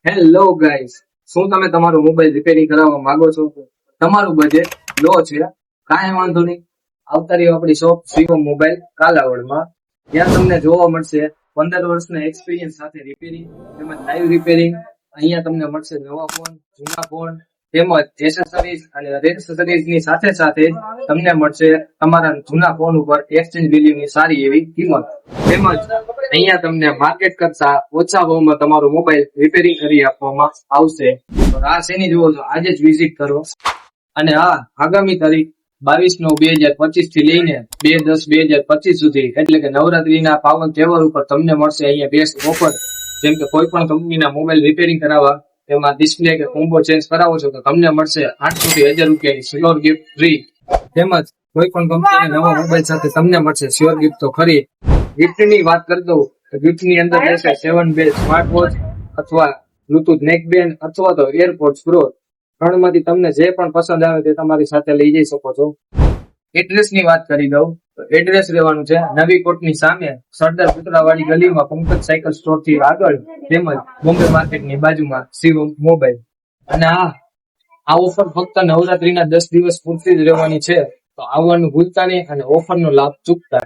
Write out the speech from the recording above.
Hello guys, શું તમે તમારો મોબાઈલ રિપેરિંગ કરાવવા માંગો છો? તમારું બજેટ લો છે? કાંઈ વાંધો નહીં, આવતા રહ્યો આપણી શોપ શિવમ મોબાઈલ કાલાવડમાં. ત્યાં તમને જોવા મળશે 15 વર્ષના એક્સપિરિયન્સ સાથે રિપેરિંગ તેમજ લાઈવ રિપેરિંગ. અહીંયા તમને મળશે નવા ફોન, જૂના ફોન તેમજ એસેસરીઝ અને એસેસરીઝની સાથે સાથે જ તમને મળશે તમારા જૂના ફોન ઉપર એક્સચેન્જ વેલ્યુની સારી એવી કિંમત. તેમજ અહીંયા તમને માર્કેટ કરતા ઓછા ભાવમાં તમારો મોબાઈલ રિપેરિંગ કરી આપવામાં આવશે. તો આ શેની જુઓ છો, આજે જ વિઝિટ કરો. અને હા, આગામી તારીખ 22/9/2025 થી લઈને 2/10/2025 સુધી એટલે કે નવરાત્રીના પાવન તહેવાર ઉપર તમને મળશે અહીંયા બેસ્ટ ઓફર. જેમ કે કોઈ પણ કંપનીના મોબાઈલ રિપેરિંગ કરાવવા, તેમાં ડિસ્પ્લે કે કોમ્બો ચેન્જ કરાવો છો તો તમને મળશે 800 થી 1000 રૂપિયાની શ્યોર ગિફ્ટ ફ્રી. તેમજ કોઈ પણ કંપનીના નવા મોબાઈલ સાથે તમને મળશે શ્યોર ગિફ્ટ તો ખરી. ગિફ્ટ ની વાત કરી દઉં તો ગિફ્ટ ની અંદર રહેશે 7 બેઝ સ્માર્ટ વોચ અથવા બ્લુટૂથ નેક બેન્ડ અથવા તો એરપોર્ટ્સ પ્રો. ત્રણમાંથી તમને જે પણ પસંદ આવે તે તમારી સાથે લઈ જઈ શકો છો. એડ્રેસ ની વાત કરી દઉં તો એડ્રેસ રહેવાનું છે નવી કોટની સામે સરદાર પુતળાવાળી ગલીમાં પંકજ સાયકલ સ્ટોર થી આગળ તેમજ બોમ્બે માર્કેટ ની બાજુમાં શિવમ મોબાઈલ. અને આ ઓફર ફક્ત નવરાત્રીના 10 દિવસ પૂરતી જ રહેવાની છે, તો આવવાનું ભૂલતા નહીં અને ઓફર નો લાભ ચૂકતા